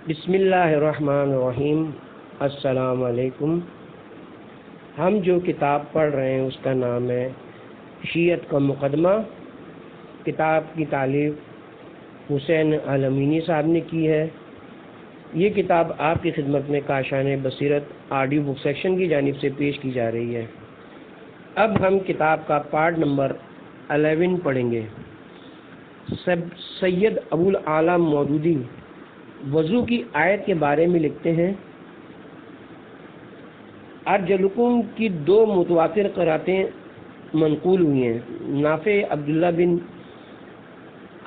بسم اللہ الرحمن الرحیم۔ السلام علیکم۔ ہم جو کتاب پڑھ رہے ہیں اس کا نام ہے شیعت کا مقدمہ۔ کتاب کی تالیف حسین علمینی صاحب نے کی ہے۔ یہ کتاب آپ کی خدمت میں کاشان بصیرت آڈیو بک سیکشن کی جانب سے پیش کی جا رہی ہے۔ اب ہم کتاب کا پارٹ نمبر 11 پڑھیں گے۔ سید ابو الاعلیٰ مودودی وضو کی آیت کے بارے میں لکھتے ہیں، ارجلکم کی 2 متواتر قراتیں منقول ہوئی ہیں۔ نافع عبداللہ بن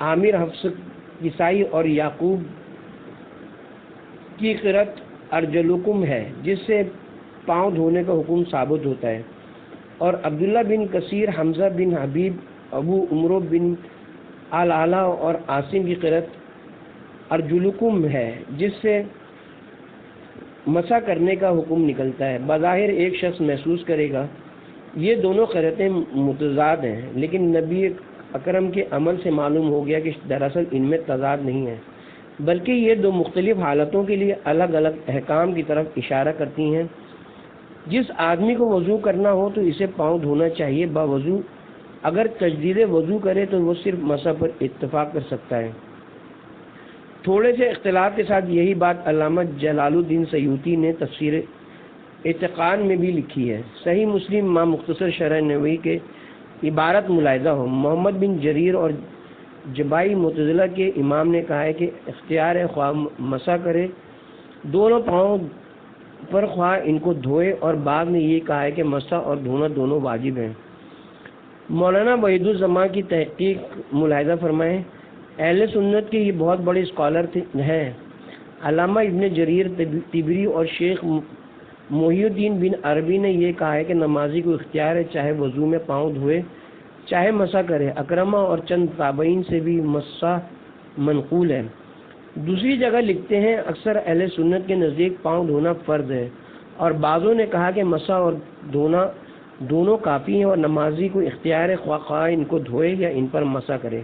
عامر حفص کسائی اور یعقوب کی قرات ارجلکم ہے، جس سے پاؤں دھونے کا حکم ثابت ہوتا ہے، اور عبداللہ بن کثیر، حمزہ بن حبیب، ابو عمرو بن الاعلیٰ اور عاصم کی قرات ارجلکم ہے، جس سے مسح کرنے کا حکم نکلتا ہے۔ بظاہر ایک شخص محسوس کرے گا یہ دونوں قراتیں متضاد ہیں، لیکن نبی اکرم کے عمل سے معلوم ہو گیا کہ دراصل ان میں تضاد نہیں ہے، بلکہ یہ 2 مختلف حالتوں کے لیے الگ الگ احکام کی طرف اشارہ کرتی ہیں۔ جس آدمی کو وضو کرنا ہو تو اسے پاؤں دھونا چاہیے باوضو، اگر تجدید وضو کرے تو وہ صرف مسح پر اتفاق کر سکتا ہے۔ تھوڑے سے اختلاف کے ساتھ یہی بات علامہ جلال الدین سیوطی نے تفسیر اعتقاد میں بھی لکھی ہے۔ صحیح مسلم مع مختصر شرح نووی کے عبارت ملاحظہ ہو، محمد بن جریر اور جبائی معتزلہ کے امام نے کہا ہے کہ اختیار ہے خواہ مسح کرے دونوں پاؤں پر، خواہ ان کو دھوئے، اور بعد نے یہ کہا ہے کہ مسح اور دھونا دونوں واجب ہیں۔ مولانا وحید الزمان کی تحقیق ملاحظہ فرمائیں۔ اہل سنت کے یہ بہت بڑے اسکالر ہیں۔ علامہ ابن جریر طبری اور شیخ محی الدین بن عربی نے یہ کہا ہے کہ نمازی کو اختیار ہے چاہے وضو میں پاؤں دھوئے چاہے مسح کرے۔ اکرمہ اور چند تابعین سے بھی مسح منقول ہے۔ دوسری جگہ لکھتے ہیں اکثر اہل سنت کے نزدیک پاؤں دھونا فرض ہے، اور بعضوں نے کہا کہ مسح اور دھونا دونوں کافی ہیں، اور نمازی کو اختیار ہے خواہ ان کو دھوئے یا ان پر مسح کرے۔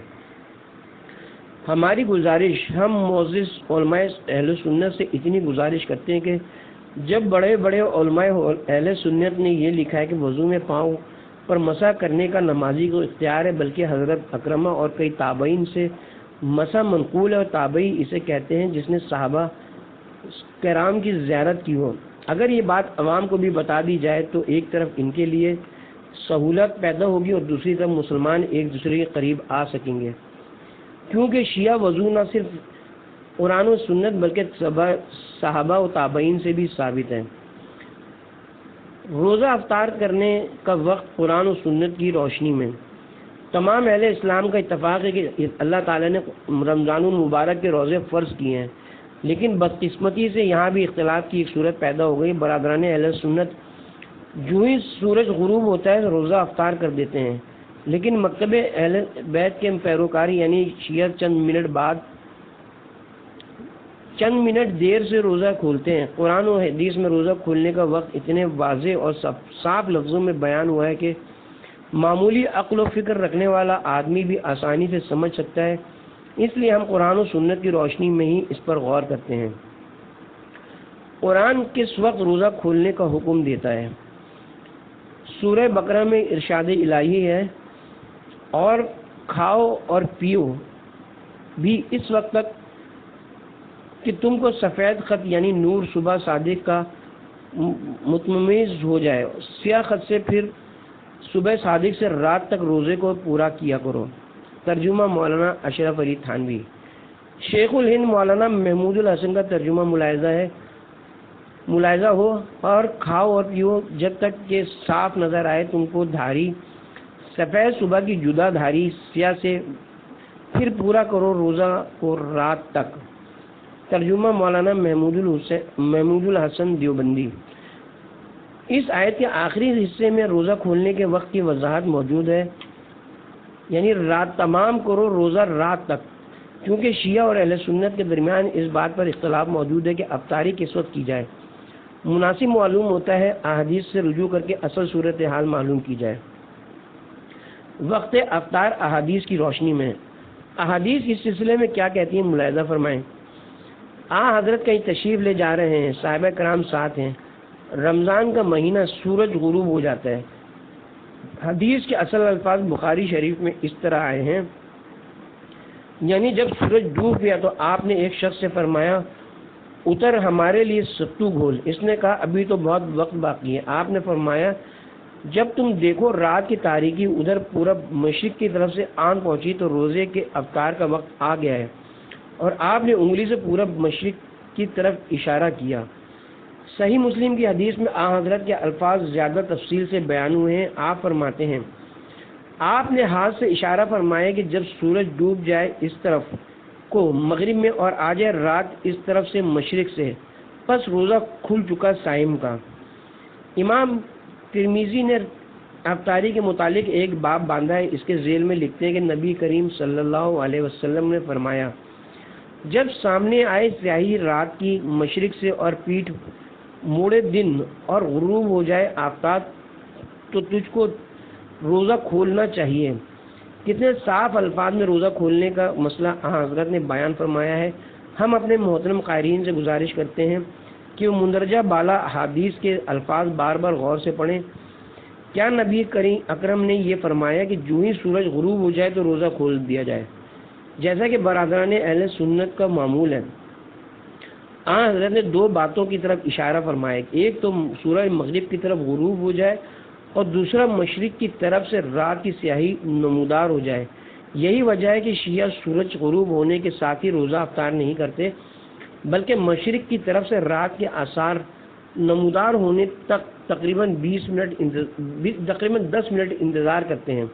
ہماری گزارش، ہم معزز علماء اہل سنت سے اتنی گزارش کرتے ہیں کہ جب بڑے بڑے علماء اہل سنت نے یہ لکھا ہے کہ وضو میں پاؤں پر مسح کرنے کا نمازی کو اختیار ہے، بلکہ حضرت اکرمہ اور کئی تابعین سے مسح منقول ہے، اور تابعی اسے کہتے ہیں جس نے صحابہ کرام کی زیارت کی ہو۔ اگر یہ بات عوام کو بھی بتا دی جائے تو ایک طرف ان کے لیے سہولت پیدا ہوگی اور دوسری طرف مسلمان ایک دوسرے کے قریب آ سکیں گے، کیونکہ شیعہ وضو نہ صرف قرآن و سنت بلکہ صحابہ و تابعین سے بھی ثابت ہے۔ روزہ افطار کرنے کا وقت قرآن و سنت کی روشنی میں تمام اہل اسلام کا اتفاق ہے کہ اللہ تعالیٰ نے رمضان المبارک کے روزے فرض کیے ہیں، لیکن بدقسمتی سے یہاں بھی اختلاف کی ایک صورت پیدا ہو گئی۔ برادران اہل سنت جو ہی سورج غروب ہوتا ہے روزہ افطار کر دیتے ہیں، لیکن مکتب اہل بیت کے پیروکاری یعنی شیعہ چند منٹ دیر سے روزہ کھولتے ہیں۔ قرآن و حدیث میں روزہ کھولنے کا وقت اتنے واضح اور صاف لفظوں میں بیان ہوا ہے کہ معمولی عقل و فکر رکھنے والا آدمی بھی آسانی سے سمجھ سکتا ہے، اس لیے ہم قرآن و سنت کی روشنی میں ہی اس پر غور کرتے ہیں۔ قرآن کس وقت روزہ کھولنے کا حکم دیتا ہے؟ سورہ بقرہ میں ارشاد الہی ہے، اور کھاؤ اور پیو بھی اس وقت تک کہ تم کو سفید خط یعنی نور صبح صادق کا متميز ہو جائے، سیاہ خط سے پھر صبح صادق سے رات تک روزے کو پورا کیا کرو۔ ترجمہ مولانا اشرف علی تھانوی۔ شیخ الہند مولانا محمود الحسن کا ترجمہ ملاحظہ ہو، اور کھاؤ اور پیو جب تک کہ صاف نظر آئے تم کو دھاری سفید صبح کی جدا دھاری سیاہ سے، پھر پورا کرو روزہ کو رات تک۔ ترجمہ مولانا محمود الحسن دیوبندی۔ اس آیت کے آخری حصے میں روزہ کھولنے کے وقت کی وضاحت موجود ہے، یعنی رات تمام کرو روزہ رات تک، کیونکہ شیعہ اور اہل سنت کے درمیان اس بات پر اختلاف موجود ہے کہ افطاری کس وقت کی جائے۔ مناسب معلوم ہوتا ہے احادیث سے رجوع کر کے اصل صورتحال معلوم کی جائے۔ وقت افطار احادیث کی روشنی میں، احادیث اس سلسلے میں کیا کہتی ہیں ملاحظہ فرمائیں۔ حضرت کہیں تشریف لے جا رہے ہیں، صحابہ کرام ساتھ ہیں، رمضان کا مہینہ سورج غروب ہو جاتا ہے۔ حدیث کے اصل الفاظ بخاری شریف میں اس طرح آئے ہیں، یعنی جب سورج ڈوب گیا تو آپ نے ایک شخص سے فرمایا اتر ہمارے لیے ستو گھول۔ اس نے کہا ابھی تو بہت وقت باقی ہے۔ آپ نے فرمایا جب تم دیکھو رات کی تاریکی ادھر پورب مشرق کی طرف سے آن پہنچی تو روزے کے افطار کا وقت آ گیا ہے، اور آپ نے انگلی سے پورب مشرق کی طرف اشارہ کیا۔ صحیح مسلم کی حدیث میں حضرت کے الفاظ زیادہ تفصیل سے بیان ہوئے ہیں۔ آپ فرماتے ہیں آپ نے ہاتھ سے اشارہ فرمایا کہ جب سورج ڈوب جائے اس طرف کو مغرب میں اور آ جائے رات اس طرف سے مشرق سے، پس روزہ کھل چکا صائم کا۔ امام ترمذی نے افطاری کے متعلق ایک باب باندھا ہے، اس کے ذیل میں لکھتے ہیں کہ نبی کریم صلی اللہ علیہ وسلم نے فرمایا جب سامنے آئے سیاہی رات کی مشرق سے اور پیٹھ موڑے دن اور غروب ہو جائے آفتاب تو تجھ کو روزہ کھولنا چاہیے۔ کتنے صاف الفاظ میں روزہ کھولنے کا مسئلہ حضرت نے بیان فرمایا ہے۔ ہم اپنے محترم قائرین سے گزارش کرتے ہیں کہ وہ مندرجہ بالا احادیث کے الفاظ بار بار غور سے پڑھیں۔ کیا نبی کریم اکرم نے یہ فرمایا کہ جو ہی سورج غروب ہو جائے تو روزہ کھول دیا جائے، جیسا کہ برادران اہل سنت کا معمول ہے؟ حضرت نے دو باتوں کی طرف اشارہ فرمایا، ایک تو سورج مغرب کی طرف غروب ہو جائے اور دوسرا مشرق کی طرف سے رات کی سیاہی نمودار ہو جائے۔ یہی وجہ ہے کہ شیعہ سورج غروب ہونے کے ساتھ ہی روزہ افطار نہیں کرتے، بلکہ مشرق کی طرف سے رات کے آثار نمودار ہونے تک تقریباً 10 منٹ انتظار کرتے ہیں۔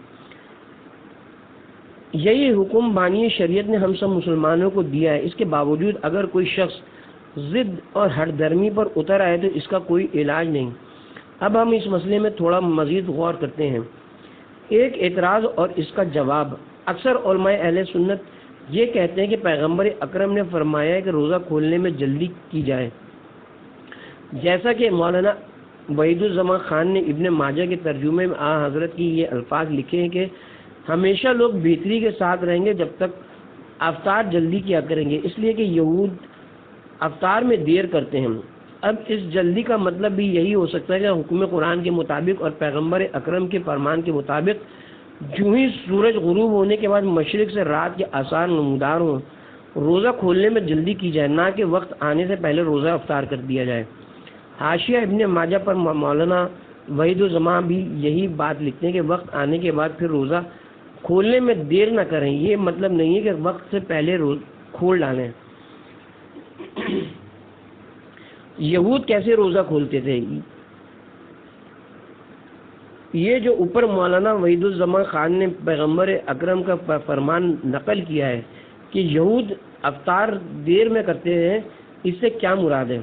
یہی حکم بانی شریعت نے ہم سب مسلمانوں کو دیا ہے۔ اس کے باوجود اگر کوئی شخص ضد اور ہٹ درمی پر اتر آئے تو اس کا کوئی علاج نہیں۔ اب ہم اس مسئلے میں تھوڑا مزید غور کرتے ہیں۔ ایک اعتراض اور اس کا جواب۔ اکثر علماء اہل سنت یہ کہتے ہیں کہ پیغمبر اکرم نے فرمایا ہے کہ روزہ کھولنے میں جلدی کی جائے، جیسا کہ مولانا وحید الزمان خان نے ابن ماجہ کے ترجمے میں حضرت کی یہ الفاظ لکھے ہیں کہ ہمیشہ لوگ بہتری کے ساتھ رہیں گے جب تک افطار جلدی کیا کریں گے، اس لیے کہ یہود افطار میں دیر کرتے ہیں۔ اب اس جلدی کا مطلب بھی یہی ہو سکتا ہے کہ حکم قرآن کے مطابق اور پیغمبر اکرم کے فرمان کے مطابق جو ہی سورج غروب ہونے کے بعد مشرق سے رات کے آثار نمودار ہوں روزہ کھولنے میں جلدی کی جائے، نہ کہ وقت آنے سے پہلے روزہ افطار کر دیا جائے۔ حاشیہ ابن ماجہ پر مولانا وحید الزمان بھی یہی بات لکھتے ہیں کہ وقت آنے کے بعد پھر روزہ کھولنے میں دیر نہ کریں۔ یہ مطلب نہیں ہے کہ وقت سے پہلے کھول ڈالیں۔ یہود کیسے روزہ کھولتے تھے؟ یہ جو اوپر مولانا وحید الزمان خان نے پیغمبر اکرم کا فرمان نقل کیا ہے کہ یہود افطار دیر میں کرتے ہیں، اس سے کیا مراد ہے؟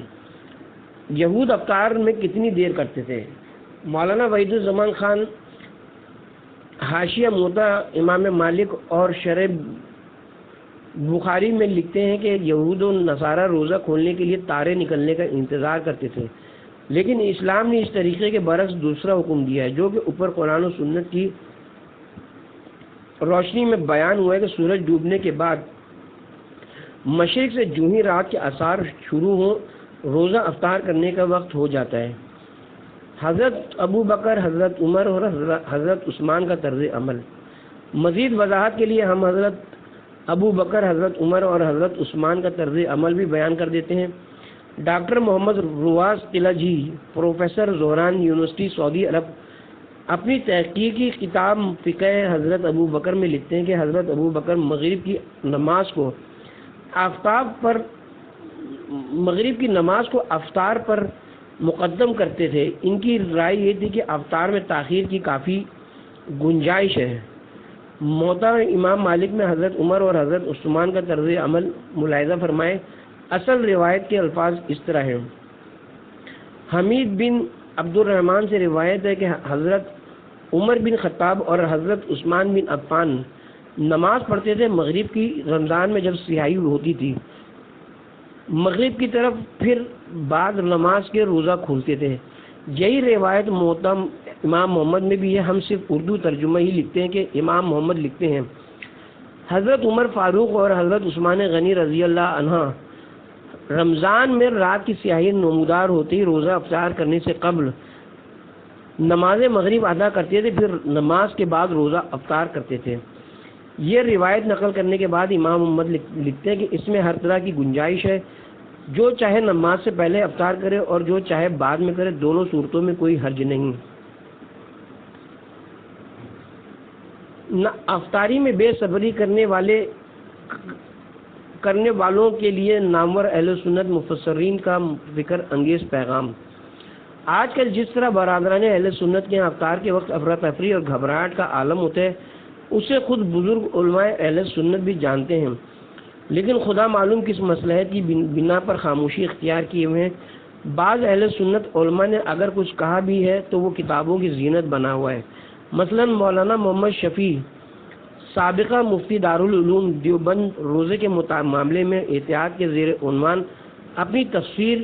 یہود افطار میں کتنی دیر کرتے تھے؟ مولانا وحید الزمان خان حاشیہ موطا امام مالک اور شرح بخاری میں لکھتے ہیں کہ یہود و نصارہ روزہ کھولنے کے لیے تارے نکلنے کا انتظار کرتے تھے، لیکن اسلام نے اس طریقے کے برعکس دوسرا حکم دیا ہے جو کہ اوپر قرآن و سنت کی روشنی میں بیان ہوا ہے کہ سورج ڈوبنے کے بعد مشرق سے جو ہی رات کے آثار شروع ہوں روزہ افطار کرنے کا وقت ہو جاتا ہے۔ حضرت ابو بکر، حضرت عمر اور حضرت عثمان کا طرز عمل۔ مزید وضاحت کے لیے ہم حضرت ابو بکر، حضرت عمر اور حضرت عثمان کا طرز عمل بھی بیان کر دیتے ہیں۔ ڈاکٹر محمد رواز قلعجی، پروفیسر زہران یونیورسٹی سعودی عرب، اپنی تحقیقی کتاب فقہ حضرت ابو بکر میں لکھتے ہیں کہ حضرت ابو بکر مغرب کی نماز کو افطار پر مقدم کرتے تھے۔ ان کی رائے یہ تھی کہ افطار میں تاخیر کی کافی گنجائش ہے۔ موطا امام مالک میں حضرت عمر اور حضرت عثمان کا طرز عمل ملاحظہ فرمائے۔ اصل روایت کے الفاظ اس طرح ہیں۔ حمید بن عبد الرحمن سے روایت ہے کہ حضرت عمر بن خطاب اور حضرت عثمان بن عفان نماز پڑھتے تھے مغرب کی، رمضان میں جب سیاہی ہوتی تھی مغرب کی طرف، پھر بعد نماز کے روزہ کھولتے تھے۔ یہی روایت محترم امام محمد میں بھی ہے۔ ہم صرف اردو ترجمہ ہی لکھتے ہیں کہ امام محمد لکھتے ہیں حضرت عمر فاروق اور حضرت عثمان غنی رضی اللہ عنہ رمضان میں رات کی سیاہی نمودار ہوتی روزہ افطار کرنے سے قبل نماز مغرب ادا کرتے تھے، پھر نماز کے بعد روزہ افطار کرتے تھے۔ یہ روایت نقل کرنے کے بعد امام محمد لکھتے ہیں کہ اس میں ہر طرح کی گنجائش ہے، جو چاہے نماز سے پہلے افطار کرے اور جو چاہے بعد میں کرے، دونوں صورتوں میں کوئی حرج نہیں۔ افطاری میں بے صبری کرنے والوں کے لیے نامور اہل سنت مفسرین کا فکر انگیز پیغام۔ آج کل جس طرح برادران اہل سنت کے افطار کے وقت افراتفری اور گھبراہٹ کا عالم ہوتا ہے، اسے خود بزرگ علماء اہل سنت بھی جانتے ہیں، لیکن خدا معلوم کس مصلحت کی بنا پر خاموشی اختیار کیے ہوئے ہیں۔ بعض اہل سنت علماء نے اگر کچھ کہا بھی ہے تو وہ کتابوں کی زینت بنا ہوا ہے۔ مثلا مولانا محمد شفیع سابقہ مفتی دارالعلوم دیوبند روزے کے معاملے میں احتیاط کے زیر عنوان اپنی تفسیر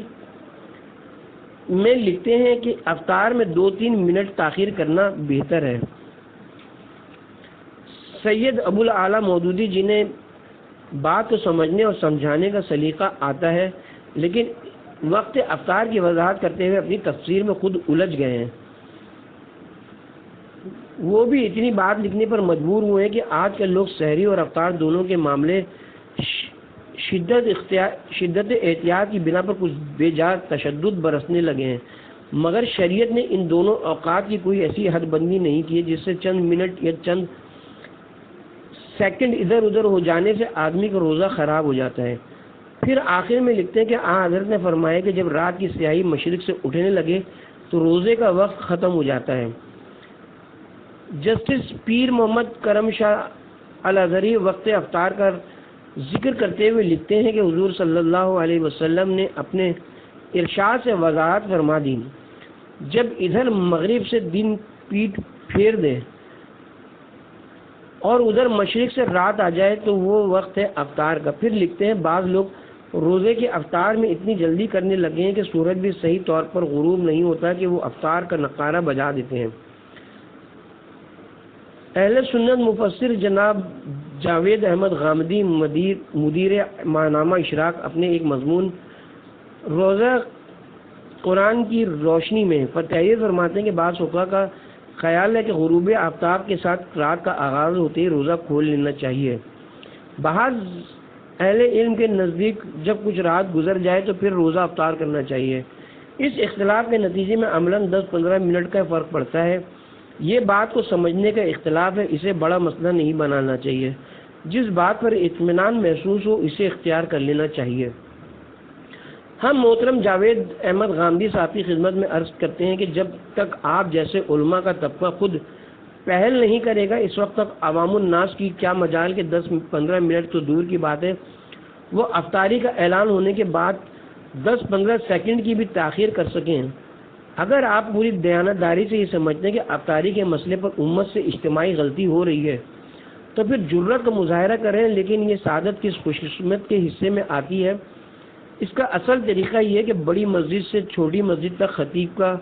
میں لکھتے ہیں کہ افطار میں 2-3 منٹ تاخیر کرنا بہتر ہے۔ سید ابو الاعلیٰ مودودی جنہیں بات کو سمجھنے اور سمجھانے کا سلیقہ آتا ہے، لیکن وقت افطار کی وضاحت کرتے ہوئے اپنی تفسیر میں خود الجھ گئے ہیں، وہ بھی اتنی بات لکھنے پر مجبور ہوئے ہیں کہ آج کل لوگ سحری اور افطار دونوں کے معاملے شدت احتیاط کی بنا پر کچھ بے جا تشدد برسنے لگے ہیں، مگر شریعت نے ان دونوں اوقات کی کوئی ایسی حد بندی نہیں کی ہے جس سے چند منٹ یا چند سیکنڈ ادھر ادھر ہو جانے سے آدمی کا روزہ خراب ہو جاتا ہے۔ پھر آخر میں لکھتے ہیں کہ حضرت نے فرمایا کہ جب رات کی سیاہی مشرق سے اٹھنے لگے تو روزے کا وقت ختم ہو جاتا ہے۔ جسٹس پیر محمد کرم شاہ الازہری وقت افطار کا ذکر کرتے ہوئے لکھتے ہیں کہ حضور صلی اللہ علیہ وسلم نے اپنے ارشاد سے وضاحت فرما دی، جب ادھر مغرب سے دن پیٹ پھیر دے اور ادھر مشرق سے رات آ جائے تو وہ وقت ہے افطار کا۔ پھر لکھتے ہیں بعض لوگ روزے کے افطار میں اتنی جلدی کرنے لگے ہیں کہ سورج بھی صحیح طور پر غروب نہیں ہوتا کہ وہ افطار کا نقارہ بجا دیتے ہیں۔ اہل سنت مفسر جناب جاوید احمد غامدی مدیر ماہنامہ اشراق اپنے ایک مضمون روزہ قرآن کی روشنی میں تحریر فرماتے ہیں کہ بعض فقہا کا خیال ہے کہ غروب آفتاب کے ساتھ رات کا آغاز ہوتے ہی روزہ کھول لینا چاہیے۔ بعض اہل علم کے نزدیک جب کچھ رات گزر جائے تو پھر روزہ افطار کرنا چاہیے۔ اس اختلاف کے نتیجے میں عملاً 10-15 منٹ کا فرق پڑتا ہے۔ یہ بات کو سمجھنے کا اختلاف ہے، اسے بڑا مسئلہ نہیں بنانا چاہیے۔ جس بات پر اطمینان محسوس ہو اسے اختیار کر لینا چاہیے۔ ہم محترم جاوید احمد غامدی صاحب کی خدمت میں عرض کرتے ہیں کہ جب تک آپ جیسے علماء کا طبقہ خود پہل نہیں کرے گا، اس وقت تک عوام الناس کی کیا مجال کے 10-15 منٹ تو دور کی بات ہے، وہ افطاری کا اعلان ہونے کے بعد 10-15 سیکنڈ کی بھی تاخیر کر سکیں۔ اگر آپ پوری دیانتداری سے یہ سمجھتے ہیں کہ افطاری کے مسئلے پر امت سے اجتماعی غلطی ہو رہی ہے تو پھر جرأت کا مظاہرہ کریں، لیکن یہ سعادت کس خوش قسمت کے حصے میں آتی ہے؟ اس کا اصل طریقہ یہ ہے کہ بڑی مسجد سے چھوٹی مسجد تک خطیب کا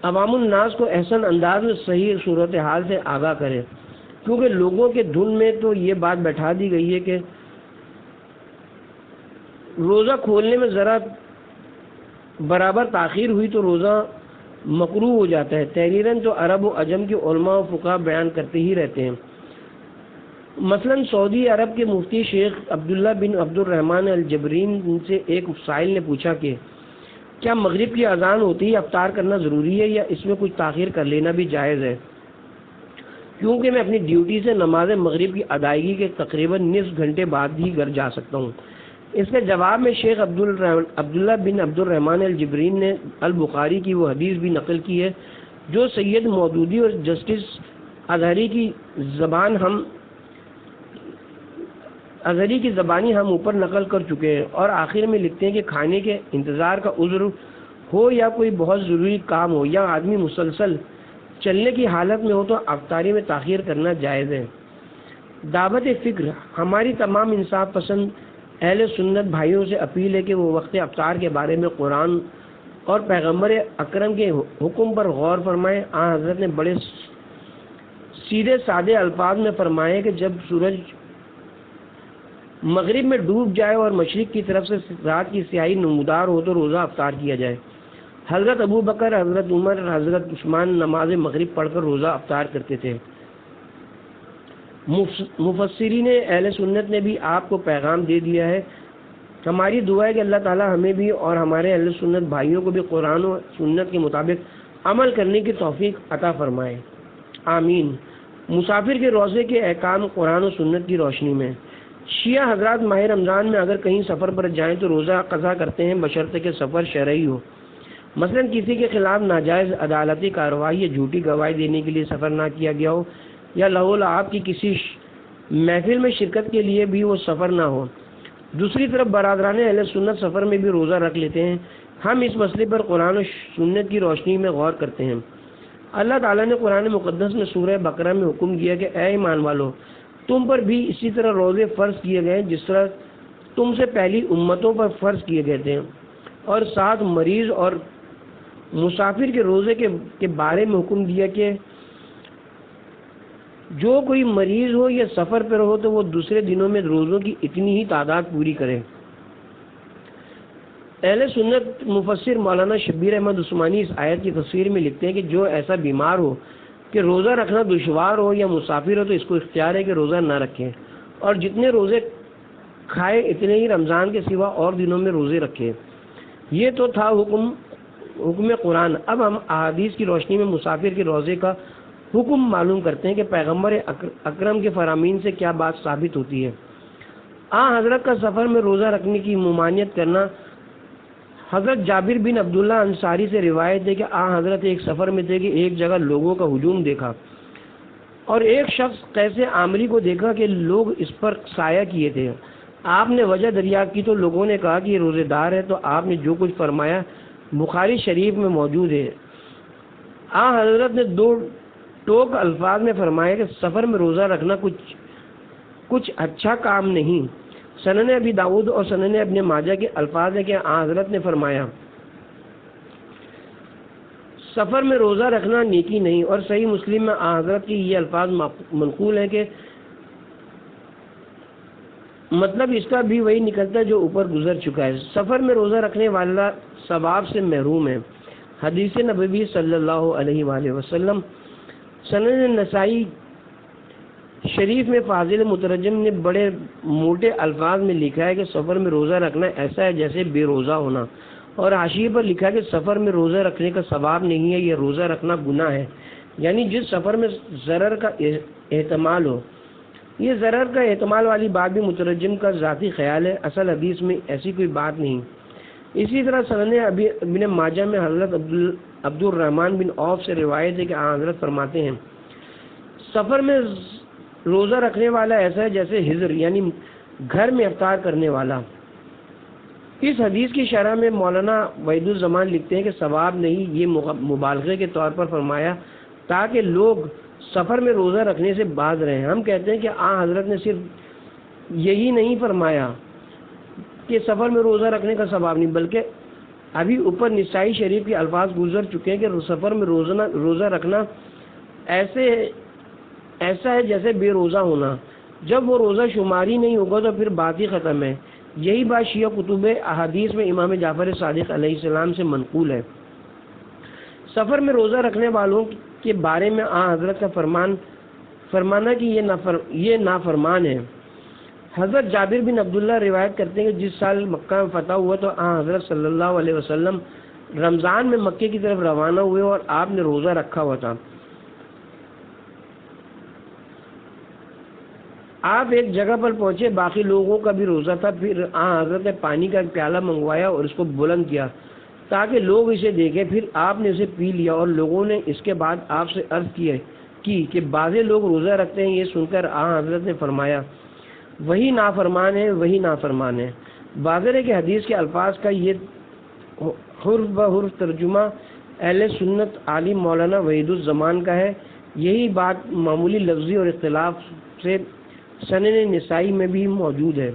عوام الناس کو احسن انداز میں صحیح صورتحال سے آگاہ کرے، کیونکہ لوگوں کے دھن میں تو یہ بات بیٹھا دی گئی ہے کہ روزہ کھولنے میں ذرا برابر تاخیر ہوئی تو روزہ مکروہ ہو جاتا ہے۔ تحریراً تو عرب و عجم کے علماء و فقہا بیان کرتے ہی رہتے ہیں۔ مثلا سعودی عرب کے مفتی شیخ عبداللہ بن عبد الرحمن الجبرین سے ایک سائل نے پوچھا کہ کیا مغرب کی اذان ہوتی ہی افطار کرنا ضروری ہے یا اس میں کچھ تاخیر کر لینا بھی جائز ہے، کیونکہ میں اپنی ڈیوٹی سے نماز مغرب کی ادائیگی کے تقریباً نصف گھنٹے بعد ہی گھر جا سکتا ہوں۔ اس کے جواب میں شیخ عبداللہ بن عبد الرحمن الجبرین نے البخاری کی وہ حدیث بھی نقل کی ہے جو سید مودودی اور جسٹس اظہری کی زبانی ہم اوپر نقل کر چکے ہیں، اور آخر میں لکھتے ہیں کہ کھانے کے انتظار کا عذر ہو یا کوئی بہت ضروری کام ہو یا آدمی مسلسل چلنے کی حالت میں ہو تو افطاری میں تاخیر کرنا جائز ہے۔ دعوت فکر ہماری تمام انصاف پسند اہل سنت بھائیوں سے اپیل ہے کہ وہ وقت افطار کے بارے میں قرآن اور پیغمبر اکرم کے حکم پر غور فرمائیں۔ حضرت نے بڑے سیدھے سادے الفاظ میں فرمائے کہ جب سورج مغرب میں ڈوب جائے اور مشرق کی طرف سے رات کی سیاہی نمودار ہو تو روزہ افطار کیا جائے۔ حضرت ابو بکر، حضرت عمر، حضرت عثمان نماز مغرب پڑھ کر روزہ افطار کرتے تھے۔ مفسرین اہل سنت نے بھی آپ کو پیغام دے دیا ہے۔ ہماری دعا ہے کہ اللہ تعالی ہمیں بھی اور ہمارے اہل سنت بھائیوں کو بھی قرآن و سنت کے مطابق عمل کرنے کی توفیق عطا فرمائے، آمین۔ مسافر کے روزے کے احکام قرآن و سنت کی روشنی میں۔ شیعہ حضرات ماہ رمضان میں اگر کہیں سفر پر جائیں تو روزہ قضا کرتے ہیں بشرطے کہ سفر شرعی ہو۔ مثلا کسی کے خلاف ناجائز عدالتی کارروائی یا جھوٹی گواہی دینے کے لیے سفر نہ کیا گیا ہو، یا لہو لعاب کی کسی محفل میں شرکت کے لیے بھی وہ سفر نہ ہو۔ دوسری طرف برادران اہل سنت سفر میں بھی روزہ رکھ لیتے ہیں۔ ہم اس مسئلے پر قرآن و سنت کی روشنی میں غور کرتے ہیں۔ اللہ تعالیٰ نے قرآن مقدس میں سورہ بقرہ میں حکم دیا کہ اے ایمان والو، تم پر بھی اسی طرح روزے فرض کیے گئے جس طرح تم سے پہلی امتوں پر فرض کیے گئے تھے، اور ساتھ مریض اور مسافر کے روزے کے بارے میں حکم دیا کہ جو کوئی مریض ہو یا سفر پر ہو تو وہ دوسرے دنوں میں روزوں کی اتنی ہی تعداد پوری کرے۔ اہل سنت مفسر مولانا شبیر احمد عثمانی اس آیت کی تفسیر میں لکھتے ہیں کہ جو ایسا بیمار ہو کہ روزہ رکھنا دشوار ہو یا مسافر ہو تو اس کو اختیار ہے کہ روزہ نہ رکھے، اور جتنے روزے کھائے اتنے ہی رمضان کے سوا اور دنوں میں روزے رکھے۔ یہ تو تھا حکم قرآن۔ اب ہم احادیث کی روشنی میں مسافر کے روزے کا حکم معلوم کرتے ہیں کہ پیغمبر اکرم کے فرامین سے کیا بات ثابت ہوتی ہے۔ حضرت کا سفر میں روزہ رکھنے کی ممانعت کرنا۔ حضرت جابر بن عبداللہ انصاری سے روایت ہے کہ حضرت ایک سفر میں تھے کہ ایک جگہ لوگوں کا ہجوم دیکھا اور ایک شخص قیس عامری کو دیکھا کہ لوگ اس پر سایہ کیے تھے۔ آپ نے وجہ دریافت کی تو لوگوں نے کہا کہ یہ روزے دار ہے، تو آپ نے جو کچھ فرمایا بخاری شریف میں موجود ہے۔ حضرت نے دو ٹوک الفاظ میں فرمایا کہ سفر میں روزہ رکھنا کچھ اچھا کام نہیں۔ سنن ابی داؤد اور سنن ابن ماجہ کے الفاظ ہیں کہ حضرت نے فرمایا سفر میں روزہ رکھنا نیکی نہیں، اور صحیح مسلم میں حضرت کی یہ الفاظ منقول ہیں کہ مطلب اس کا بھی وہی نکلتا ہے جو اوپر گزر چکا ہے۔ سفر میں روزہ رکھنے والا ثواب سے محروم ہے۔ حدیث نبوی صلی اللہ علیہ وآلہ وسلم۔ سنن نسائی شریف میں فاضل مترجم نے بڑے موٹے الفاظ میں لکھا ہے کہ سفر میں روزہ رکھنا ایسا ہے جیسے بے روزہ ہونا، اور حاشیے پر لکھا ہے کہ سفر میں روزہ رکھنے کا ثواب نہیں ہے، یہ روزہ رکھنا گناہ ہے، یعنی جس سفر میں ضرر کا احتمال ہو۔ یہ ضرر کا احتمال والی بات بھی مترجم کا ذاتی خیال ہے، اصل حدیث میں ایسی کوئی بات نہیں۔ اسی طرح سنن ابن ماجہ میں حضرت عبد الرحمن بن عوف سے روایت ہے کہ حضرت فرماتے ہیں سفر میں روزہ رکھنے والا ایسا ہے جیسے حضر، یعنی گھر میں افطار کرنے والا۔ اس حدیث کی شرح میں مولانا وحید الزمان لکھتے ہیں کہ ثواب نہیں، یہ مبالغے کے طور پر فرمایا تاکہ لوگ سفر میں روزہ رکھنے سے باز رہیں۔ ہم کہتے ہیں کہ حضرت نے صرف یہی نہیں فرمایا کہ سفر میں روزہ رکھنے کا ثواب نہیں، بلکہ ابھی اوپر نسائی شریف کے الفاظ گزر چکے ہیں کہ سفر میں روزہ رکھنا ایسا ہے جیسے بے روزہ ہونا۔ جب وہ روزہ شماری نہیں ہوگا تو پھر بات ہی ختم ہے۔ یہی بات شیعہ کتب احادیث میں امام جعفر صادق علیہ السلام سے منقول ہے۔ سفر میں روزہ رکھنے والوں کے بارے میں حضرت کا فرمانا کہ یہ نافرمان ہے۔ حضرت جابر بن عبداللہ روایت کرتے ہیں کہ جس سال مکہ میں فتح ہوا تو حضرت صلی اللہ علیہ وسلم رمضان میں مکے کی طرف روانہ ہوئے اور آپ نے روزہ رکھا ہوا تھا۔ آپ ایک جگہ پر پہنچے، باقی لوگوں کا بھی روزہ تھا، پھر حضرت نے پانی کا ایک پیالہ منگوایا اور اس کو بلند کیا تاکہ لوگ اسے دیکھیں، پھر آپ نے اسے پی لیا، اور لوگوں نے اس کے بعد آپ سے عرض کی کہ بعضے لوگ روزہ رکھتے ہیں۔ یہ سن کر حضرت نے فرمایا وہی نافرمان ہے، وہی نافرمان ہے۔ واضح ہے کہ حدیث کے الفاظ کا یہ حرف بحرف ترجمہ اہل سنت عالم مولانا وحید الزمان کا ہے۔ یہی بات معمولی لفظی اور اختلاف سے سنن نسائی میں بھی موجود ہے،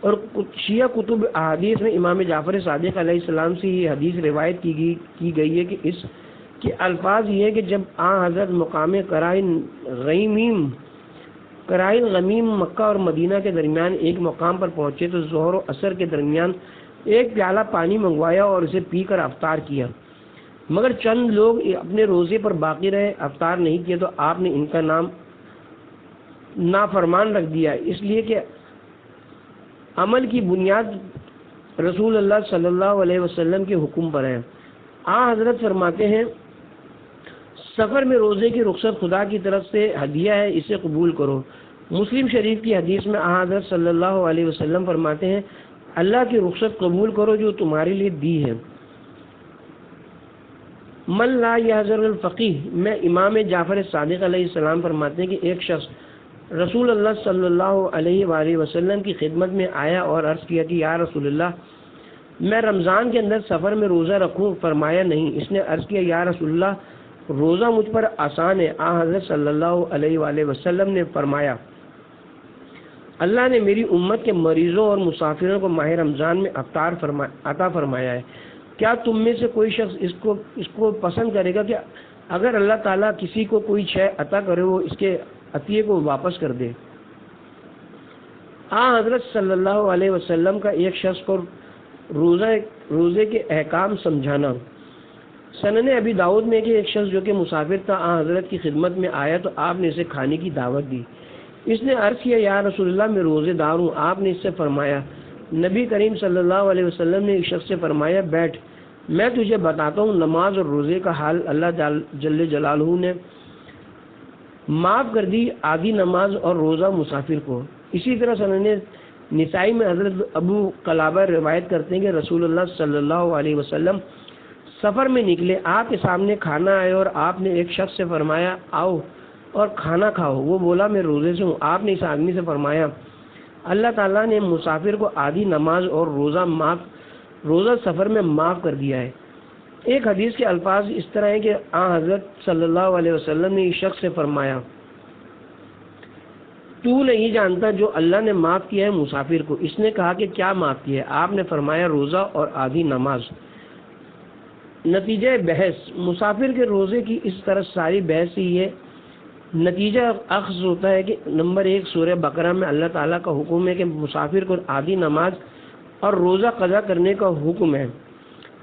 اور شیعہ کتب احادیث میں امام جعفر صادق علیہ السلام سے یہ حدیث روایت کی گئی ہے کہ اس کے الفاظ یہ ہے کہ جب حضرت مقام قرائن غیمیم قرائن غمیم مکہ اور مدینہ کے درمیان ایک مقام پر پہنچے تو ظہر و عصر کے درمیان ایک پیالہ پانی منگوایا اور اسے پی کر افطار کیا، مگر چند لوگ اپنے روزے پر باقی رہے، افطار نہیں کیا، تو آپ نے ان کا نام نافرمان رکھ دیا، اس لیے کہ عمل کی بنیاد رسول اللہ صلی اللہ علیہ وسلم کے حکم پر ہے۔ حضرت فرماتے ہیں سفر میں روزے کی رخصت خدا کی طرف سے ہدیہ ہے، اسے قبول کرو۔ مسلم شریف کی حدیث میں حضرت صلی اللہ علیہ وسلم فرماتے ہیں اللہ کی رخصت قبول کرو جو تمہارے لیے دی ہے۔ من لا یحضر الفقیہ میں امام جعفر صادق علیہ السلام فرماتے ہیں کہ ایک شخص رسول اللہ صلی اللہ علیہ وآلہ وسلم کی خدمت میں آیا اور عرض کیا کہ یا رسول اللہ میں رمضان کے اندر سفر میں روزہ رکھوں؟ فرمایا نہیں۔ اس نے عرض کیا یا رسول اللہ روزہ مجھ پر آسان ہے۔ حضرت صلی اللہ علیہ وآلہ وسلم نے فرمایا اللہ نے میری امت کے مریضوں اور مسافروں کو ماہ رمضان میں افطار عطا فرمایا ہے، کیا تم میں سے کوئی شخص اس کو پسند کرے گا کہ اگر اللہ تعالیٰ کسی کو کوئی شے عطا کرے وہ اس کے عطیے کو واپس کر دے؟ حضرت صلی اللہ علیہ وسلم کا ایک شخص کو روزے کے احکام سمجھانا۔ سنن ابی داؤد میں کہ ایک شخص جو کہ مسافر تھا حضرت کی خدمت میں آیا تو آپ نے اسے کھانے کی دعوت دی۔ اس نے عرض کیا یا رسول اللہ میں روزے دار ہوں۔ آپ نے اس سے فرمایا نبی کریم صلی اللہ علیہ وسلم نے اس شخص سے فرمایا بیٹھ میں تجھے بتاتا ہوں نماز اور روزے کا حال اللہ جل جلالہ نے معاف کر دی آدھی نماز اور روزہ مسافر کو۔ اسی طرح سنن نسائی میں حضرت ابو قلابہ روایت کرتے ہیں کہ رسول اللہ صلی اللہ علیہ وسلم سفر میں نکلے، آپ کے سامنے کھانا آئے اور آپ نے ایک شخص سے فرمایا آؤ اور کھانا کھاؤ۔ وہ بولا میں روزے سے ہوں۔ آپ نے اس آدمی سے فرمایا اللہ تعالیٰ نے مسافر کو آدھی نماز اور روزہ سفر میں معاف کر دیا ہے۔ ایک حدیث کے الفاظ اس طرح ہیں کہ حضرت صلی اللہ علیہ وسلم نے اس شخص سے فرمایا تو نہیں جانتا جو اللہ نے معاف کیا ہے مسافر کو؟ اس نے کہا کہ کیا معاف کیا ہے؟ آپ نے فرمایا روزہ اور آدھی نماز۔ نتیجہ بحث مسافر کے روزے کی اس طرح ساری بحث ہی ہے نتیجہ اخذ ہوتا ہے کہ نمبر 1 سورہ بقرہ میں اللہ تعالیٰ کا حکم ہے کہ مسافر کو آدھی نماز اور روزہ قضا کرنے کا حکم ہے۔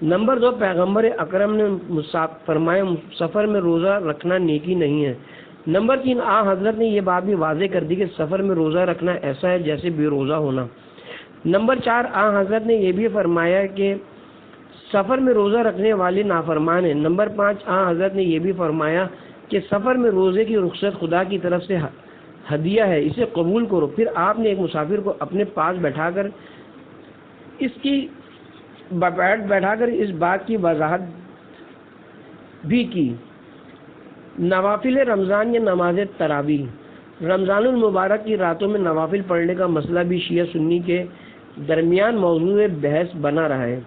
نمبر 2 پیغمبر اکرم نے فرمایا سفر میں روزہ رکھنا نیکی نہیں ہے۔ نمبر 3 حضرت نے یہ بات بھی واضح کر دی کہ سفر میں روزہ رکھنا ایسا ہے جیسے بے روزہ ہونا۔ نمبر 4 حضرت نے یہ بھی فرمایا کہ سفر میں روزہ رکھنے والے نافرمان ہیں۔ نمبر 5 حضرت نے یہ بھی فرمایا کہ سفر میں روزے کی رخصت خدا کی طرف سے ہدیہ ہے، اسے قبول کرو۔ پھر آپ نے ایک مسافر کو اپنے پاس بیٹھا کر اس بات کی وضاحت بھی کی۔ نوافل رمضان یا نماز تراویح رمضان المبارک کی راتوں میں نوافل پڑھنے کا مسئلہ بھی شیعہ سنی کے درمیان موضوع بحث بنا رہا ہے۔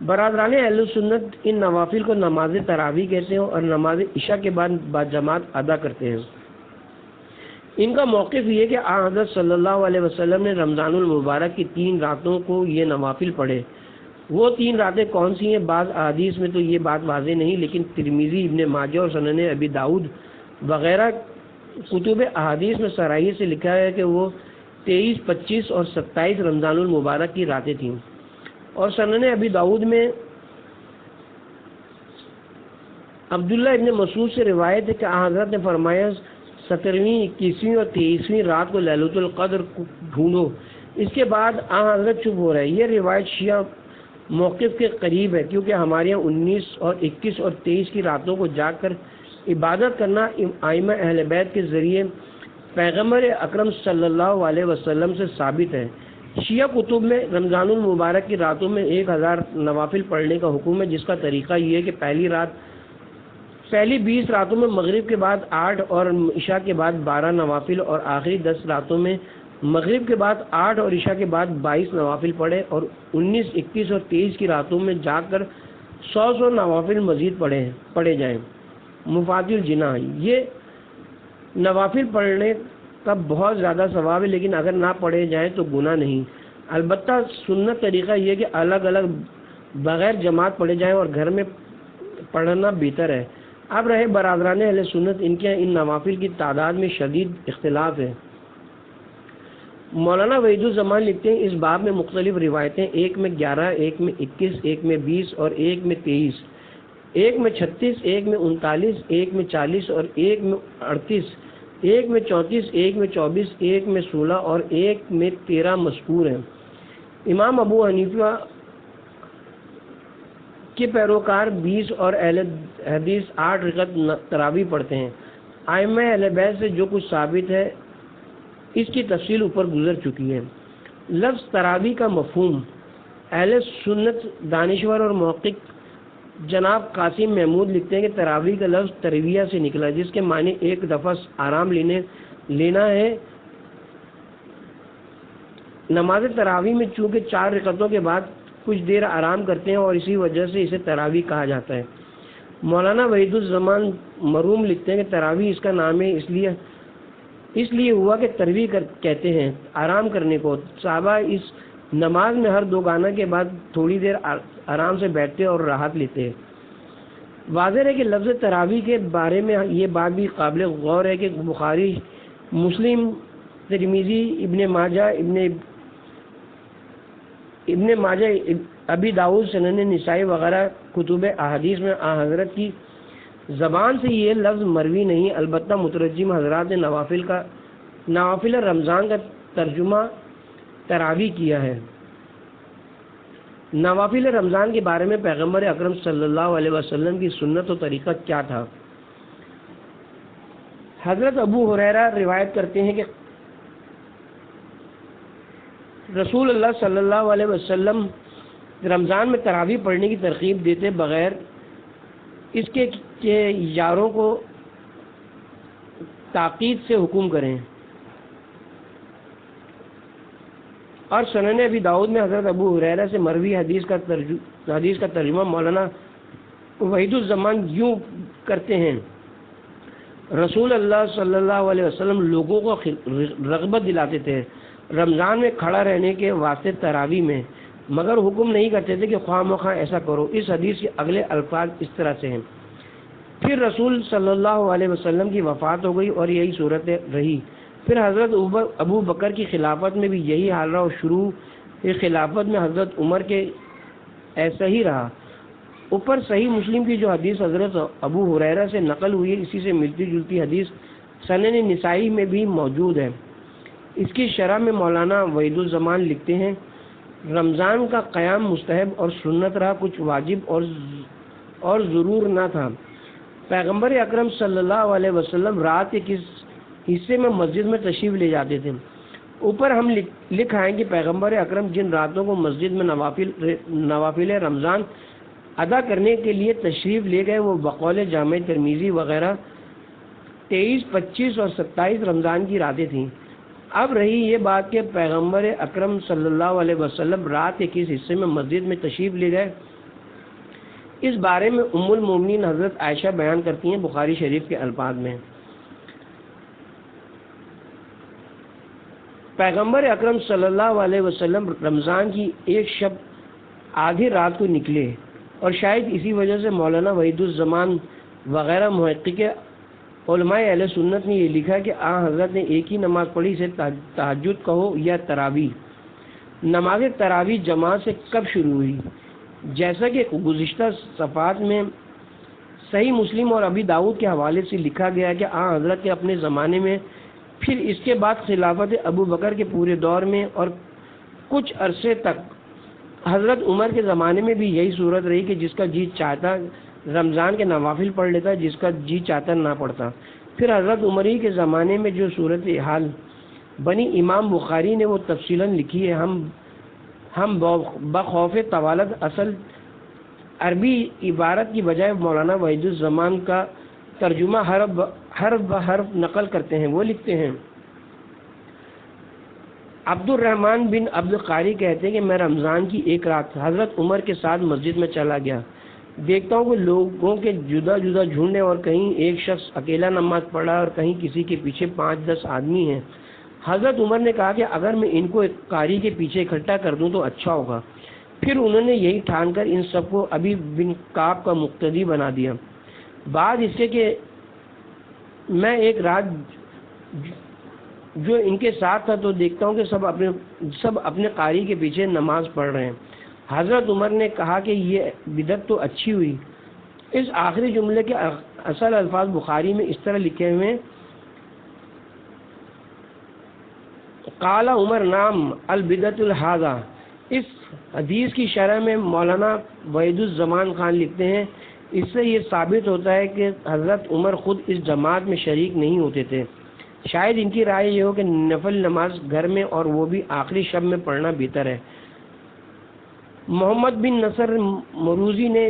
برادران اہل سنت ان نوافل کو نماز تراویح کہتے ہیں اور نماز عشاء کے بعد باجماعت ادا کرتے ہیں۔ ان کا موقف یہ کہ حضرت صلی اللہ علیہ وسلم نے رمضان المبارک کی 3 راتوں کو یہ نوافل پڑھے۔ وہ 3 راتیں کون سی ہیں؟ بعض احادیث میں تو یہ بات واضح نہیں، لیکن ترمذی، ابن ماجہ اور سنن ابی داؤد وغیرہ کتب احادیث میں صراحت سے لکھا ہے کہ وہ 23، 25 اور 27 رمضان المبارک کی راتیں تھیں۔ اور سنن ابی داؤد میں عبداللہ ابن مسعود سے روایت ہے کہ حضرت نے فرمایا 17ویں، 21ویں اور 23ویں رات کو لیلۃ القدر ڈھونڈو۔ اس کے بعد حضرت چپ ہو رہے ہیں۔ یہ روایت شیعہ موقف کے قریب ہے کیونکہ ہمارے یہاں 19 اور 21 اور 23 کی راتوں کو جاگ کر عبادت کرنا ائمہ اہل بیت کے ذریعے پیغمبر اکرم صلی اللہ علیہ وسلم سے ثابت ہے۔ شیعہ کتب میں رمضان المبارک کی راتوں میں 1000 نوافل پڑھنے کا حکم ہے، جس کا طریقہ یہ ہے کہ پہلی 20 راتوں میں مغرب کے بعد 8 اور عشاء کے بعد 12 نوافل اور آخری 10 راتوں میں مغرب کے بعد 8 اور عشاء کے بعد 22 نوافل پڑھے اور 19، 21 اور 23 کی راتوں میں جاگ کر 100 نوافل مزید پڑھے جائیں۔ مفاد الجناح یہ نوافل پڑھنے کا بہت زیادہ ثواب ہے، لیکن اگر نہ پڑھے جائیں تو گناہ نہیں۔ البتہ سنت طریقہ یہ کہ الگ الگ بغیر جماعت پڑھے جائیں اور گھر میں پڑھنا بہتر ہے۔ اب رہے برادران اہل سنت، ان کے ان نوافل کی تعداد میں شدید اختلاف ہے۔ مولانا وحید الزمان لکھتے ہیں اس باب میں مختلف روایتیں، ایک میں 11، ایک میں 21، ایک میں 20 اور ایک میں 23، ایک میں 36، ایک میں 39، ایک میں 40 اور ایک میں 38، ایک میں 34، ایک میں 24، ایک میں 16 اور ایک میں 13 مذکور ہیں۔ امام ابو حنیفہ کے پیروکار 20 اور اہل حدیث 8 رکعت تراویح پڑھتے ہیں۔ ائمہ اہل بیت سے جو کچھ ثابت ہے اس کی تفصیل اوپر گزر چکی ہے۔ لفظ تراویح کا مفہوم، اہل سنت دانشور اور محقق جناب قاسم محمود لکھتے ہیں کہ تراویح کا لفظ ترویہ سے نکلا، جس کے معنی ایک دفعہ آرام لینا ہے۔ نماز تراویح میں چونکہ 4 رکعتوں کے بعد کچھ دیر آرام کرتے ہیں اور اسی وجہ سے اسے تراویح کہا جاتا ہے۔ مولانا وحید الزمان مروم لکھتے ہیں کہ تراویح اس کا نام ہے اس لیے ہوا کہ ترویح کہتے ہیں آرام کرنے کو۔ صحابہ اس نماز میں ہر 2 گانا کے بعد تھوڑی دیر آرام سے بیٹھتے اور راحت لیتے۔ واضح ہے کہ لفظ تراویح کے بارے میں یہ بات بھی قابل غور ہے کہ بخاری، مسلم، ترمذی، ابن ماجہ، ابی داؤد، سنن نسائی وغیرہ کتب احادیث میں حضرت کی زبان سے یہ لفظ مروی نہیں، البتہ مترجم حضرات نے نوافل رمضان کا ترجمہ تراویح کیا ہے۔ نوافل رمضان کے بارے میں پیغمبر اکرم صلی اللہ علیہ وسلم کی سنت و طریقہ کیا تھا؟ حضرت ابو ہریرہ روایت کرتے ہیں کہ رسول اللہ صلی اللہ علیہ وسلم رمضان میں تراویح پڑھنے کی ترغیب دیتے بغیر اس کے کہ یاروں کو تاکید سے حکم کریں، اور سنن ابی داؤد میں حضرت ابو ہریرہ سے مروی حدیث کا ترجمہ مولانا وحید الزمان یوں کرتے ہیں: رسول اللہ صلی اللہ علیہ وسلم لوگوں کو رغبت دلاتے تھے رمضان میں کھڑا رہنے کے واسطے تراویح میں، مگر حکم نہیں کرتے تھے کہ خواہ مخواہ ایسا کرو۔ اس حدیث کے اگلے الفاظ اس طرح سے ہیں: پھر رسول صلی اللہ علیہ وسلم کی وفات ہو گئی اور یہی صورت رہی، پھر حضرت ابو بکر کی خلافت میں بھی یہی حال رہا اور شروع خلافت میں حضرت عمر کے ایسا ہی رہا۔ اوپر صحیح مسلم کی جو حدیث حضرت ابو ہریرہ سے نقل ہوئی ہے، اسی سے ملتی جلتی حدیث سنن نسائی میں بھی موجود ہے۔ اس کی شرح میں مولانا وحید الزمان لکھتے ہیں: رمضان کا قیام مستحب اور سنت رہا، کچھ واجب اور ضرور نہ تھا۔ پیغمبر اکرم صلی اللہ علیہ وسلم رات کے کس حصے میں مسجد میں تشریف لے جاتے تھے؟ اوپر ہم لکھ آئیں کہ پیغمبر اکرم جن راتوں کو مسجد میں نوافل رمضان ادا کرنے کے لیے تشریف لے گئے وہ بقول جامع ترمذی وغیرہ 23، 25 اور 27 رمضان کی راتیں تھیں۔ اب رہی یہ بات کہ پیغمبر اکرم صلی اللہ علیہ وسلم رات کے کس حصے میں مسجد میں تشریف لے گئے، اس بارے میں ام المومنین حضرت عائشہ بیان کرتی ہیں بخاری شریف کے الفاظ میں: پیغمبر اکرم صلی اللہ علیہ وسلم رمضان کی ایک شب آدھی رات کو نکلے، اور شاید اسی وجہ سے مولانا وحید الزمان وغیرہ محقق علماء اہل سنت نے یہ لکھا کہ حضرت نے ایک ہی نماز پڑھی، اسے تہجد کہو یا تراویح۔ نماز تراویح جماعت سے کب شروع ہوئی؟ جیسا کہ گزشتہ صفحات میں صحیح مسلم اور ابی داؤد کے حوالے سے لکھا گیا کہ حضرت کے اپنے زمانے میں، پھر اس کے بعد خلافت ابو بکر کے پورے دور میں اور کچھ عرصے تک حضرت عمر کے زمانے میں بھی یہی صورت رہی کہ جس کا جی چاہتا رمضان کے نوافل پڑھ لیتا، جس کا جی چاہتا نہ پڑھتا۔ پھر حضرت عمری کے زمانے میں جو صورت حال بنی، امام بخاری نے وہ تفصیلاً لکھی ہے۔ ہم بخوف طوالت اصل عربی عبارت کی بجائے مولانا وحید الزمان کا ترجمہ حرف بحرف نقل کرتے ہیں۔ وہ لکھتے ہیں: عبد الرحمن بن عبد القاری کہتے ہیں کہ میں رمضان کی ایک رات حضرت عمر کے ساتھ مسجد میں چلا گیا، دیکھتا ہوں کہ لوگوں کے جدا جدا جھنڈ ہیں، اور کہیں ایک شخص اکیلا نماز پڑھا اور کہیں کسی کے پیچھے 5-10 آدمی ہیں۔ حضرت عمر نے کہا کہ اگر میں ان کو ایک قاری کے پیچھے اکٹھا کر دوں تو اچھا ہوگا۔ پھر انہوں نے یہی ٹھان کر ان سب کو ابی بن کعب کا مقتدی بنا دیا۔ بعد اس کے کہ میں ایک رات جو ان کے ساتھ تھا تو دیکھتا ہوں کہ سب اپنے قاری کے پیچھے نماز پڑھ رہے ہیں۔ حضرت عمر نے کہا کہ یہ بدعت تو اچھی ہوئی۔ اس آخری جملے کے اصل الفاظ بخاری میں اس طرح لکھے ہوئے ہیں، قال عمر نام البدعۃ الحاذا۔ اس حدیث کی شرح میں مولانا وحید الزمان خان لکھتے ہیں، اس سے یہ ثابت ہوتا ہے کہ حضرت عمر خود اس جماعت میں شریک نہیں ہوتے تھے۔ شاید ان کی رائے یہ ہو کہ نفل نماز گھر میں اور وہ بھی آخری شب میں پڑھنا بہتر ہے۔ محمد بن نصر مروزی نے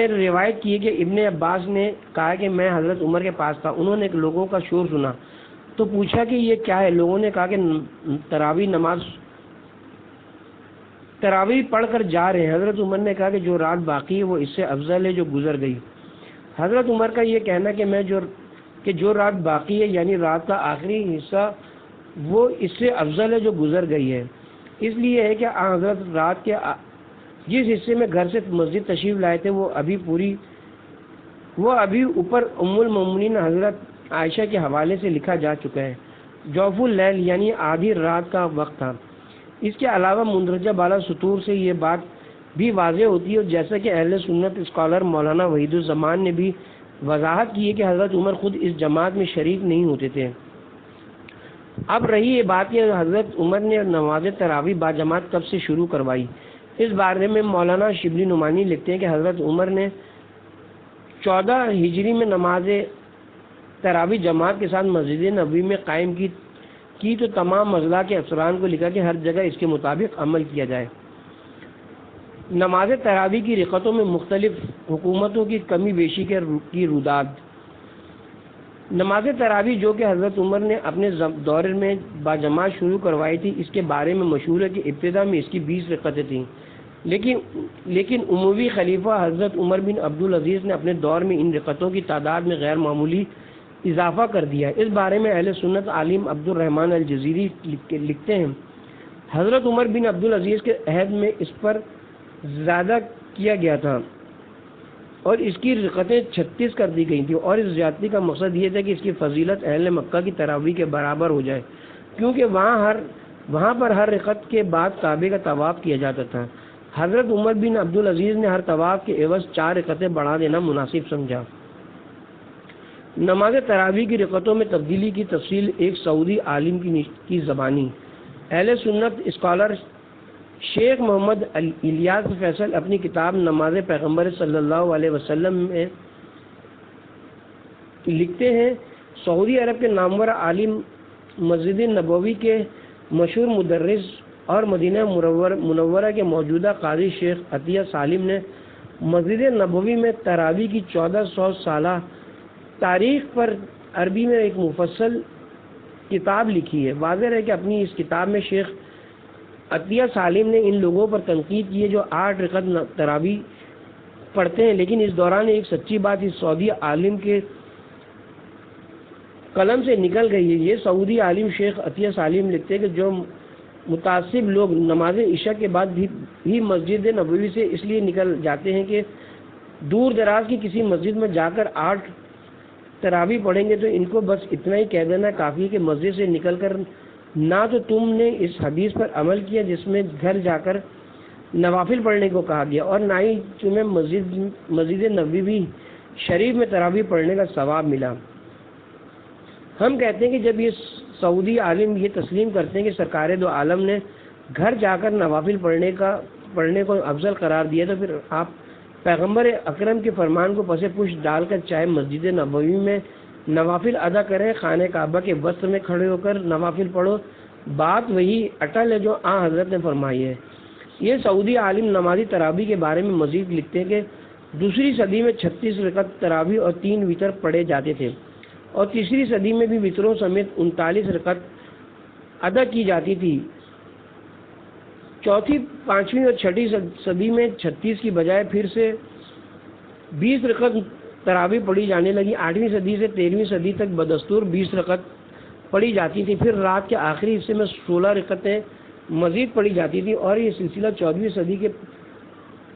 روایت کی ہے کہ ابن عباس نے کہا کہ میں حضرت عمر کے پاس تھا، انہوں نے لوگوں کا شور سنا تو پوچھا کہ یہ کیا ہے؟ لوگوں نے کہا کہ تراویح پڑھ کر جا رہے ہیں۔ حضرت عمر نے کہا کہ جو رات باقی ہے وہ اس سے افضل ہے جو گزر گئی۔ حضرت عمر کا یہ کہنا کہ جو رات باقی ہے یعنی رات کا آخری حصہ وہ اس سے افضل ہے جو گزر گئی ہے، اس لیے ہے کہ حضرت رات کے جس حصے میں گھر سے مسجد تشریف لائے تھے وہ ابھی اوپر ام المومنین حضرت عائشہ کے حوالے سے لکھا جا چکا ہے۔ جوف اللیل یعنی آدھی رات کا وقت تھا۔ اس کے علاوہ مندرجہ بالا سطور سے یہ بات بھی واضح ہوتی ہے، جیسا کہ اہل سنت اسکالر مولانا وحید الزمان نے بھی وضاحت کی ہے کہ حضرت عمر خود اس جماعت میں شریک نہیں ہوتے تھے۔ اب رہی یہ بات کہ حضرت عمر نے نماز تراویح باجماعت کب سے شروع کروائی، اس بارے میں مولانا شبلی نعمانی لکھتے ہیں کہ حضرت عمر نے 14 ہجری میں نماز تراویح جماعت کے ساتھ مسجد نبوی میں قائم کی تو تمام اضلاع کے افسران کو لکھا کہ ہر جگہ اس کے مطابق عمل کیا جائے۔ نماز تراویح کی رکعتوں میں مختلف حکومتوں کی کمی بیشی کی روداد۔ نماز تراویح جو کہ حضرت عمر نے اپنے دور میں باجماعت شروع کروائی تھی، اس کے بارے میں مشہور ہے کہ ابتدا میں اس کی 20 رکعتیں تھیں، لیکن اموی خلیفہ حضرت عمر بن عبدالعزیز نے اپنے دور میں ان رکعتوں کی تعداد میں غیر معمولی اضافہ کر دیا۔ اس بارے میں اہل سنت عالم عبد الرحمن الجزیری لکھتے ہیں، حضرت عمر بن عبدالعزیز کے عہد میں اس پر زیادہ کیا گیا تھا اور اس کی رکعتیں 36 کر دی گئی تھیں، اور اس زیادتی کا مقصد یہ تھا کہ اس کی فضیلت اہل مکہ کی تراویح کے برابر ہو جائے، کیونکہ وہاں پر ہر رکعت کے بعد کعبے کا طواف کیا جاتا تھا۔ حضرت عمر بن عبدالعزیز نے ہر طواف کے عوض 4 رکعتیں بڑھا دینا مناسب سمجھا۔ نماز تراویح کی رکعتوں میں تبدیلی کی تفصیل ایک سعودی عالم کی زبانی۔ اہل سنت اسکالر شیخ محمد الیاس فیصل اپنی کتاب نماز پیغمبر صلی اللہ علیہ وسلم میں لکھتے ہیں، سعودی عرب کے نامور عالم، مسجد نبوی کے مشہور مدرس اور مدینہ منورہ کے موجودہ قاضی شیخ عطیہ سالم نے مسجد نبوی میں تراویح کی 1400 سالہ تاریخ پر عربی میں ایک مفصل کتاب لکھی ہے۔ واضح ہے کہ اپنی اس کتاب میں شیخ عطیہ سالم نے ان لوگوں پر تنقید کی ہے جو 8 رکعت تراویح پڑھتے ہیں، لیکن اس دوران ایک سچی بات اس سعودی عالم کے قلم سے نکل گئی ہے۔ یہ سعودی عالم شیخ عطیہ سالم لکھتے ہیں کہ جو متعصب لوگ نماز عشاء کے بعد بھی مسجد نبوی سے اس لیے نکل جاتے ہیں کہ دور دراز کی کسی مسجد میں جا کر 8 تراویح پڑھیں گے، تو ان کو بس اتنا ہی کہہ دینا کافی ہے کہ مسجد سے نکل کر نہ تو تم نے اس حدیث پر عمل کیا جس میں گھر جا کر نوافل پڑھنے کو کہا گیا، اور نہ ہی تمہیں مسجد نبوی شریف میں تراویح پڑھنے کا ثواب ملا۔ ہم کہتے ہیں کہ جب یہ سعودی عالم یہ تسلیم کرتے ہیں کہ سرکار دو عالم نے گھر جا کر نوافل پڑھنے کو افضل قرار دیا، تو پھر آپ پیغمبر اکرم کے فرمان کو پس پش ڈال کر چاہے مسجد نبوی میں نوافل ادا کریں، خانہ کعبہ کے وسط میں کھڑے ہو کر نوافل پڑھو، بات وہی اٹل ہے جو حضرت نے فرمائی ہے۔ یہ سعودی عالم نمازی تراویح کے بارے میں مزید لکھتے ہیں کہ دوسری صدی میں 36 رکعت تراویح اور 3 وتر پڑھے جاتے تھے، اور تیسری صدی میں بھی وتروں سمیت 39 رکعت ادا کی جاتی تھی۔ چوتھی، پانچویں اور چھٹی صدی میں 36 کی بجائے پھر سے 20 رکعت تراویح پڑھی جانے لگی۔ 8ویں صدی سے 13ویں صدی تک بدستور 20 رکعت پڑھی جاتی تھی، پھر رات کے آخری حصے میں 16 رکعتیں مزید پڑھی جاتی تھی، اور یہ سلسلہ 14ویں صدی کے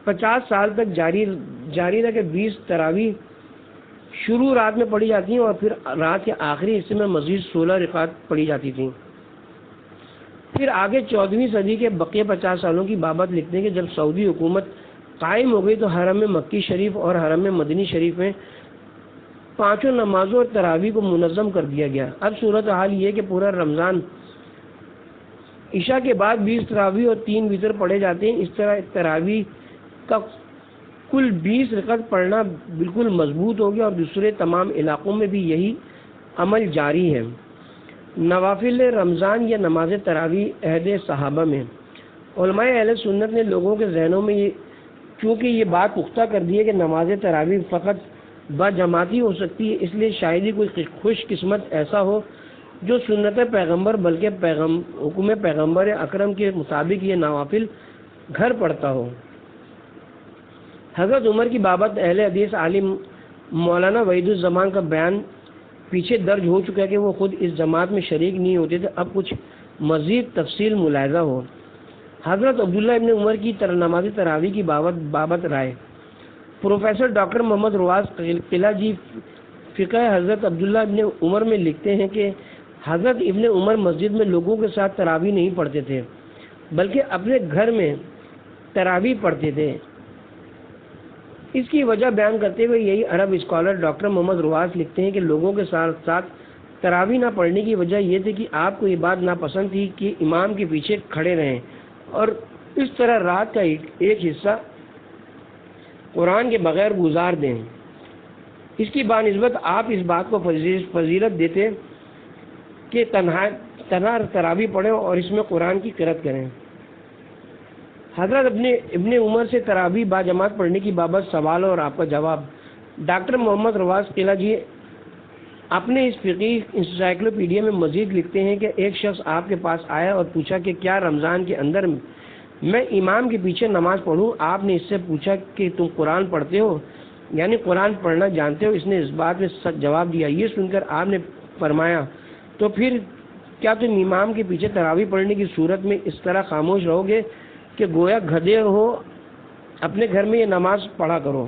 50 سال تک جاری رہا کہ 20 تراویح شروع رات میں پڑھی جاتی ہیں اور پھر رات کے آخری حصے میں مزید 16 رکعت پڑھی جاتی تھیں۔ پھر آگے 14ویں صدی کے بقیہ 50 سالوں کی بابت لکھتے ہیں کہ جب سعودی حکومت قائم ہو گئی تو حرم مکی شریف اور حرم مدنی شریف میں 5 نمازوں اور تراویح کو منظم کر دیا گیا۔ اب صورتحال یہ کہ پورا رمضان عشاء کے بعد 20 تراویح اور 3 وتر پڑھے جاتے ہیں۔ اس طرح تراویح کا کل 20 رکعت پڑھنا بالکل مضبوط ہو گیا اور دوسرے تمام علاقوں میں بھی یہی عمل جاری ہے۔ نوافل رمضان یا نماز تراویح عہد صحابہ میں علماء اہل سنت نے لوگوں کے ذہنوں میں چونکہ یہ بات پختہ کر دی ہے کہ نماز تراویح فقط باجماعتی ہو سکتی ہے، اس لیے شاید ہی کوئی خوش قسمت ایسا ہو جو سنت پیغمبر بلکہ حکم پیغمبر اکرم کے مطابق یہ نوافل گھر پڑھتا ہو۔ حضرت عمر کی بابت اہل حدیث عالم مولانا وحید الزمان کا بیان پیچھے درج ہو چکا ہے کہ وہ خود اس جماعت میں شریک نہیں ہوتے تھے۔ اب کچھ مزید تفصیل ملاحظہ ہو۔ حضرت عبداللہ ابن عمر کی نماز تراویح کی بابت رائے پروفیسر ڈاکٹر محمد رواز قلعہ جی فقہ حضرت عبداللہ ابن عمر میں لکھتے ہیں کہ حضرت ابن عمر مسجد میں لوگوں کے ساتھ تراویح نہیں پڑھتے تھے بلکہ اپنے گھر میں تراویح پڑھتے تھے۔ اس کی وجہ بیان کرتے ہوئے یہی عرب اسکالر ڈاکٹر محمد رواز لکھتے ہیں کہ لوگوں کے ساتھ ساتھ تراویح نہ پڑھنے کی وجہ یہ تھی کہ آپ کو یہ بات ناپسند تھی کہ امام کے پیچھے کھڑے رہیں اور اس طرح رات کا ایک حصہ قرآن کے بغیر گزار دیں۔ اس کی بانسبت آپ اس بات کو فضیلت دیتے کہ تنہا تراویح پڑھیں اور اس میں قرآن کی قرأت کریں۔ حضرت ابن عمر سے تراویح باجماعت پڑھنے کی بابت سوال اور آپ کا جواب۔ ڈاکٹر محمد رواز قلعہ جی اپنے اس فقہی انسائکلوپیڈیا میں مزید لکھتے ہیں کہ ایک شخص آپ کے پاس آیا اور پوچھا کہ کیا رمضان کے اندر میں امام کے پیچھے نماز پڑھوں؟ آپ نے اس سے پوچھا کہ تم قرآن پڑھتے ہو، یعنی قرآن پڑھنا جانتے ہو؟ اس نے اس بات میں سچ جواب دیا۔ یہ سن کر آپ نے فرمایا تو پھر کیا تم امام کے پیچھے تراویح پڑھنے کی صورت میں اس طرح خاموش رہو گے کہ گویا گدھے ہو؟ اپنے گھر میں یہ نماز پڑھا کرو۔